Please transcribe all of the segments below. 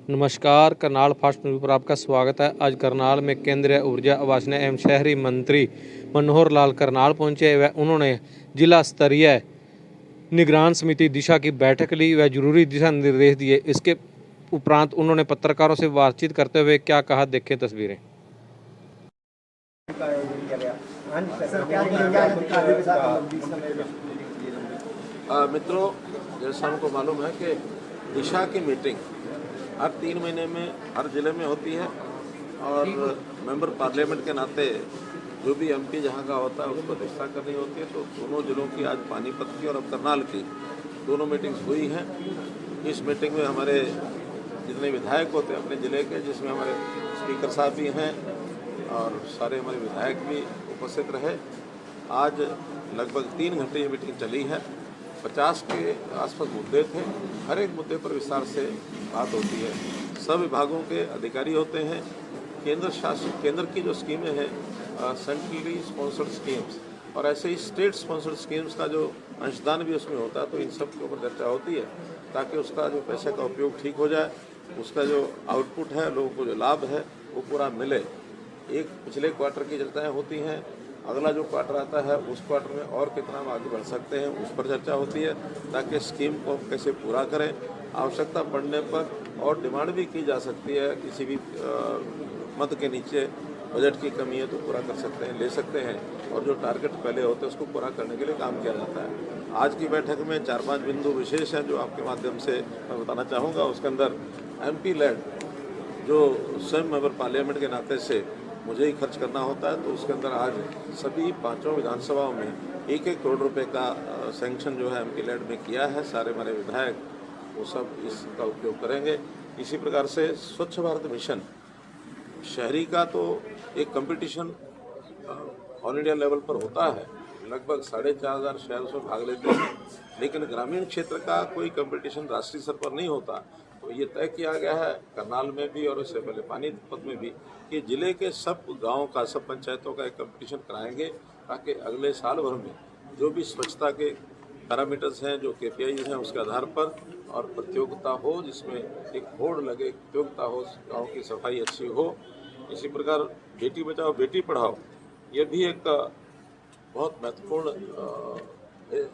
नमस्कार, Karnal fast news पर आपका स्वागत है। आज करनाल में केंद्रीय ऊर्जा आवासन एवं शहरी मंत्री मनोहर लाल करनाल पहुंचे व उन्होंने जिला स्तरीय निगरान समिति दिशा की बैठक ली व जरूरी दिशा निर्देश दिए। इसके उपरांत उन्होंने पत्रकारों से बातचीत करते हुए क्या कहा, देखें तस्वीरें। मित्रों, जैसा हमको मालूम है कि दिशा की मीटिंग हर 3 महीने में हर जिले में होती है और मेंबर पार्लियामेंट के नाते जो भी एमपी जहाँ का होता है उसको दिशा करनी होती है। तो दोनों जिलों की आज पानीपत की और अब करनाल की दोनों मीटिंग्स हुई हैं। इस मीटिंग में हमारे जितने विधायक होते हैं अपने ज़िले के, जिसमें हमारे स्पीकर साहब भी हैं और सारे हमारे विधायक भी उपस्थित रहे। आज लगभग 3 घंटे ये मीटिंग चली है। 50 के आसपास मुद्दे थे। हर एक मुद्दे पर विस्तार से बात होती है। सब विभागों के अधिकारी होते हैं। केंद्र की जो स्कीमें हैं, सेंट्रली स्पॉन्सर्ड स्कीम्स और ऐसे ही स्टेट स्पॉन्सर्ड स्कीम्स का जो अंशदान भी उसमें होता है, तो इन सब के ऊपर चर्चा होती है ताकि उसका जो पैसे का उपयोग ठीक हो जाए, उसका जो आउटपुट है, लोगों को जो लाभ है वो पूरा मिले। एक पिछले क्वार्टर की चर्चाएँ होती हैं, अगला जो क्वार्टर आता है उस क्वार्टर में और कितना हम आगे बढ़ सकते हैं उस पर चर्चा होती है ताकि स्कीम को कैसे पूरा करें। आवश्यकता पड़ने पर और डिमांड भी की जा सकती है, किसी भी मद के नीचे बजट की कमी है तो पूरा कर सकते हैं, ले सकते हैं, और जो टारगेट पहले होते हैं उसको पूरा करने के लिए काम किया जाता है। आज की बैठक में 4-5 बिंदु विशेष हैं जो आपके माध्यम से मैं बताना चाहूँगा। उसके अंदर एमपी लेड जो स्वयं मेंबर पार्लियामेंट के नाते से मुझे ही खर्च करना होता है, तो उसके अंदर आज सभी 5 विधानसभाओं में 1-1 करोड़ रुपए का सैंक्शन जो है एमपी लेड में किया है। सारे हमारे विधायक वो सब इसका उपयोग करेंगे। इसी प्रकार से स्वच्छ भारत मिशन शहरी का तो एक कंपटीशन ऑल इंडिया लेवल पर होता है, लगभग 4,500 शहर उसमें भाग लेते हैं, लेकिन ग्रामीण क्षेत्र का कोई कंपटीशन राष्ट्रीय स्तर पर नहीं होता। तो ये तय किया गया है करनाल में भी और इससे पहले पानीपत में भी कि जिले के सब गाँव का, सब पंचायतों का एक कंपटीशन कराएंगे ताकि अगले साल भर में जो भी स्वच्छता के पैरामीटर्स हैं, जो KPIs हैं, उसके आधार पर और प्रतियोगिता हो, जिसमें एक होड़ लगे, प्रतियोगिता हो, गाँव की सफाई अच्छी हो। इसी प्रकार बेटी बचाओ बेटी पढ़ाओ ये भी एक बहुत महत्वपूर्ण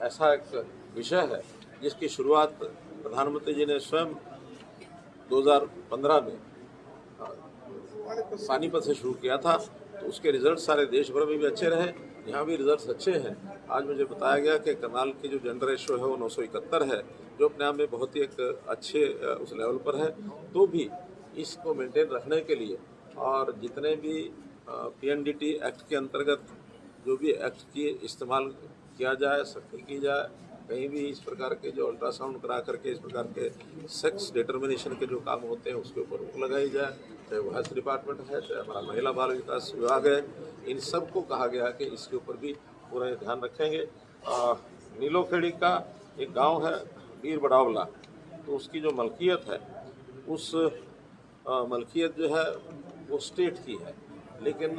ऐसा एक विषय है जिसकी शुरुआत प्रधानमंत्री जी ने स्वयं 2015 में पानीपत से शुरू किया था। तो उसके रिजल्ट सारे देश भर में भी अच्छे रहे, यहाँ भी रिजल्ट्स अच्छे हैं। आज मुझे बताया गया कि करनाल की जो जेंडर रेशो है वो 971 है, जो अपने आप में बहुत ही एक अच्छे उस लेवल पर है। तो भी इसको मेंटेन रखने के लिए और जितने भी PNDT एक्ट के अंतर्गत जो भी एक्ट की इस्तेमाल किया जाए, सख्ती की जाए, कहीं भी इस प्रकार के जो अल्ट्रासाउंड करा करके इस प्रकार के सेक्स डिटर्मिनेशन के जो काम होते हैं उसके ऊपर रोक लगाई जाए, चाहे वो हेल्थ डिपार्टमेंट है, चाहे हमारा महिला बाल विकास विभाग है। इन सब को कहा गया कि इसके ऊपर भी पूरा ध्यान रखेंगे। नीलोखेड़ी का एक गांव है वीर बड़ावला, तो उसकी जो मलकियत है उस मलकियत जो है वो स्टेट की है, लेकिन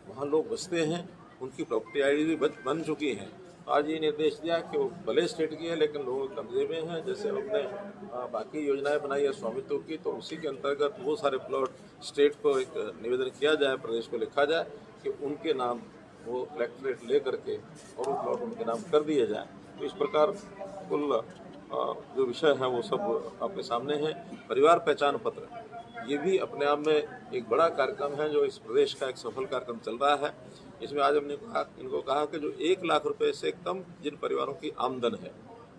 वहाँ लोग बसते हैं, उनकी प्रॉपर्टी ID भी बन चुकी हैं। आज ये निर्देश दिया कि वो भले स्टेट की है लेकिन लोगों के कब्जे में है। जैसे हमने बाकी योजनाएं बनाई है स्वामित्व की, तो उसी के अंतर्गत वो सारे प्लॉट स्टेट को एक निवेदन किया जाए, प्रदेश को लिखा जाए कि उनके नाम वो कलेक्ट्रेट ले करके और वो प्लॉट उनके नाम कर दिए जाए। तो इस प्रकार कुल जो विषय है वो सब आपके सामने है। परिवार पहचान पत्र ये भी अपने आप में एक बड़ा कार्यक्रम है जो इस प्रदेश का एक सफल कार्यक्रम चल रहा है। इसमें आज हमने इनको कहा कि जो 1 लाख रुपए से कम जिन परिवारों की आमदन है,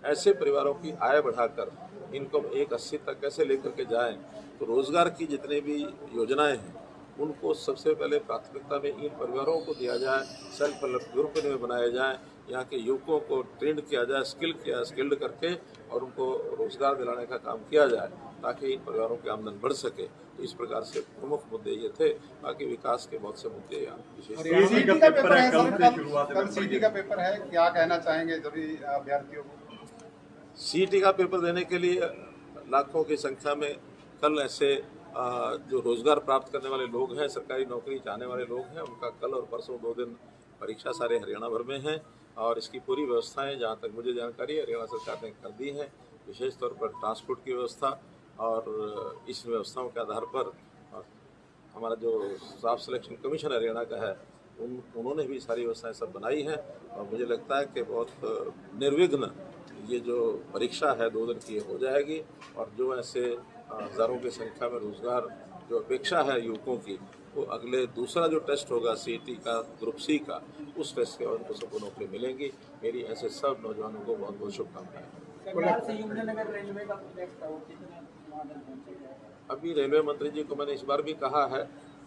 ऐसे परिवारों की आय बढ़ाकर इनकम 180 तक कैसे लेकर के जाएं। तो रोजगार की जितने भी योजनाएं हैं उनको सबसे पहले प्राथमिकता में इन परिवारों को दिया जाए, सेल्फ हेल्प ग्रुप इनमें बनाए जाएँ, यहाँ के युवकों को ट्रेंड किया जाए, स्किल्ड करके और उनको रोजगार दिलाने का काम किया जाए ताकि इन परिवारों की आमदन बढ़ सके। तो इस प्रकार से प्रमुख मुद्दे ये थे, बाकी विकास के बहुत से मुद्दे यहाँ विशेष। सीटी का पेपर है, कल सीटी का पेपर है, क्या कहना चाहेंगे सभी अभ्यर्थियों को? सीटी का पेपर देने के लिए लाखों की संख्या में कल ऐसे जो रोजगार प्राप्त करने वाले लोग हैं, सरकारी नौकरी चाहने वाले लोग हैं, उनका कल और परसों 2 दिन परीक्षा सारे हरियाणा भर में हैं और इसकी पूरी व्यवस्थाएं जहां तक मुझे जानकारी है हरियाणा सरकार ने कर दी हैं। विशेष तौर पर ट्रांसपोर्ट की व्यवस्था और इस व्यवस्थाओं के आधार पर हमारा जो स्टाफ सिलेक्शन कमीशन हरियाणा का है उन्होंने भी सारी व्यवस्थाएं सब बनाई हैं और मुझे लगता है कि बहुत निर्विघ्न ये जो परीक्षा है 2 दिन की हो जाएगी और जो ऐसे हज़ारों की संख्या में रोजगार जो अपेक्षा है युवकों की वो अगले दूसरा जो टेस्ट होगा सीईटी का ग्रुप सी का उस टेस्ट के बाद उनको सबको नौकरी मिलेंगी। मेरी ऐसे सब नौजवानों को बहुत बहुत शुभकामनाएं। अभी रेलवे मंत्री जी को मैंने इस बार भी कहा है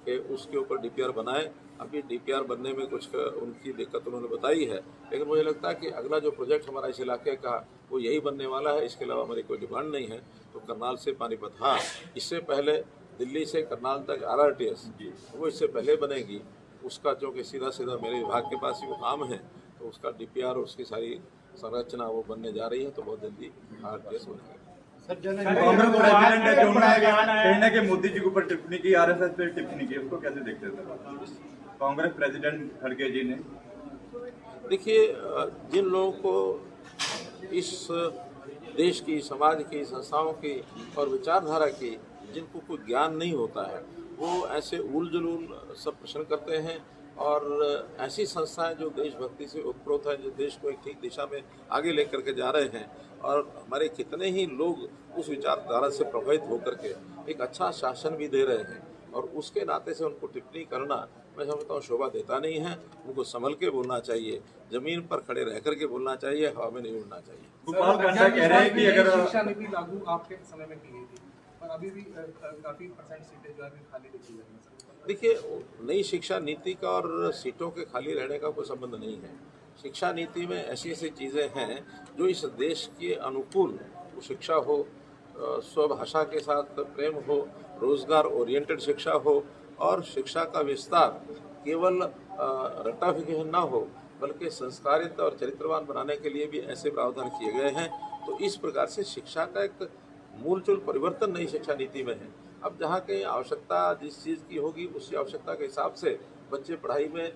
कि उसके ऊपर डीपीआर बनाएं। अभी डीपीआर बनने में कुछ उनकी दिक्कत उन्होंने बताई है, लेकिन मुझे लगता है कि अगला जो प्रोजेक्ट हमारा इस इलाके का वो यही बनने वाला है। इसके अलावा हमारी कोई डिमांड नहीं है। तो करनाल से पानीपत, हाँ, इससे पहले दिल्ली से करनाल तक RRTS वो इससे पहले बनेगी। उसका चूँकि सीधा सीधा मेरे विभाग के पास ही वो काम है, तो उसका डीपीआर और उसकी सारी संरचना वो बनने जा रही है, तो बहुत जल्दी RRTS बनेगा। कांग्रेस प्रेसिडेंट है जो कहीं ना कहीं मोदी जी के ऊपर टिप्पणी की, RSS पे टिप्पणी की, उसको कैसे देखते हैं कांग्रेस प्रेसिडेंट खड़गे जी ने? देखिए, जिन लोगों को इस देश की, समाज की, संस्थाओं की और विचारधारा की जिनको कोई ज्ञान नहीं होता है, वो ऐसे उल जलूल सब प्रश्न करते हैं और ऐसी संस्थाएं जो देशभक्ति से उत्प्रोत हैं, जो देश को एक ठीक दिशा में आगे लेकर के जा रहे हैं और हमारे कितने ही लोग उस विचारधारा से प्रभावित होकर के एक अच्छा शासन भी दे रहे हैं और उसके नाते से उनको टिप्पणी करना मैं समझता हूँ शोभा देता नहीं है। उनको संभल के बोलना चाहिए, जमीन पर खड़े रह करके बोलना चाहिए, हवा में नहीं उड़ना चाहिए। गोपाल कांडा कह रहे हैं कि अगर शिक्षा नीति लागू आपके समय में की गई थी पर अभी भी काफी % सीटें जो है खाली रखी हुई हैं। देखिए, नई शिक्षा नीति का और सीटों के खाली रहने का कोई संबंध नहीं है। शिक्षा नीति में ऐसी ऐसी चीज़ें हैं जो इस देश के अनुकूल, वो शिक्षा हो, स्वभाषा के साथ प्रेम हो, रोजगार ओरिएंटेड शिक्षा हो और शिक्षा का विस्तार केवल रट्टाफिकेशन ना हो बल्कि संस्कारित और चरित्रवान बनाने के लिए भी ऐसे प्रावधान किए गए हैं। तो इस प्रकार से शिक्षा का एक मूलचूल परिवर्तन नई शिक्षा नीति में है। अब जहाँ कहीं आवश्यकता जिस चीज़ की होगी उसी आवश्यकता के हिसाब से बच्चे पढ़ाई में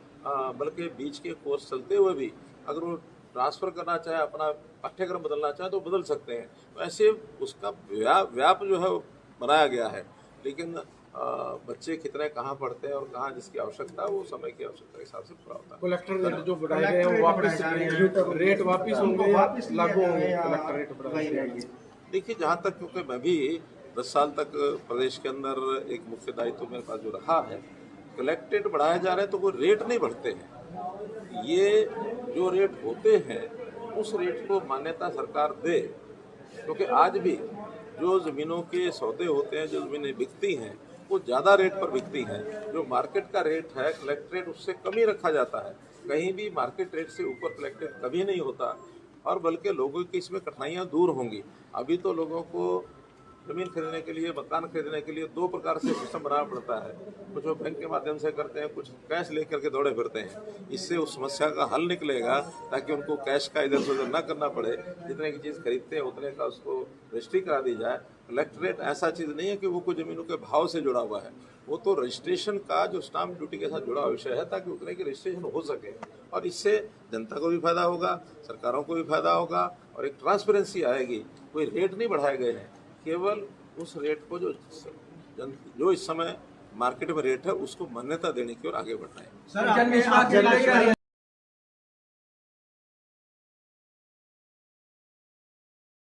बल्कि बीच के कोर्स चलते हुए भी अगर वो ट्रांसफ़र करना चाहे, अपना पाठ्यक्रम बदलना चाहे तो बदल सकते हैं। तो ऐसे उसका व्याप जो है वो बनाया गया है, लेकिन बच्चे कितने कहाँ पढ़ते हैं और कहाँ जिसकी आवश्यकता वो समय की आवश्यकता के हिसाब से पूरा होता है। कलेक्टर रेट जो बढ़ाए गए हैं वापस रेट वापस होंगे या लागू होंगे? कलेक्टर रेट बढ़ाए गए। देखिए, जहाँ तक क्योंकि मैं भी 10 साल तक प्रदेश के अंदर एक मुख्य दायित्व मेरे पास जो रहा है, कलेक्टेड बढ़ाए जा रहे हैं तो वो रेट नहीं बढ़ते हैं। ये जो रेट होते हैं उस रेट को मान्यता सरकार दे, क्योंकि आज भी जो ज़मीनों के सौदे होते हैं, जो ज़मीनें बिकती हैं वो ज़्यादा रेट पर बिकती हैं। जो मार्केट का रेट है, कलेक्ट रेट, उससे कम ही रखा जाता है। कहीं भी मार्केट रेट से ऊपर कलेक्टेड कभी नहीं होता और बल्कि लोगों की इसमें कठिनाइयाँ दूर होंगी। अभी तो लोगों को ज़मीन खरीदने के लिए, मकान खरीदने के लिए 2 प्रकार से सिस्टम बनाना पड़ता है। कुछ वो बैंक के माध्यम से करते हैं, कुछ कैश लेकर के दौड़े फिरते हैं। इससे उस समस्या का हल निकलेगा ताकि उनको कैश का इधर से उधर ना करना पड़े। जितने की चीज़ खरीदते हैं उतने का उसको रजिस्ट्री करा दी जाए। कलेक्ट्रेट ऐसा चीज़ नहीं है कि वो कुछ ज़मीनों के भाव से जुड़ा हुआ है, वो तो रजिस्ट्रेशन का जो स्टाम्प ड्यूटी के साथ जुड़ा हुआ विषय है, ताकि उतने की रजिस्ट्रेशन हो सके और इससे जनता को भी फायदा होगा, सरकारों को भी फायदा होगा और एक ट्रांसपेरेंसी आएगी। कोई रेट नहीं बढ़ाए गए हैं, केवल उस रेट को जो इस समय मार्केट में रेट है उसको मान्यता देने की ओर आगे बढ़ना है।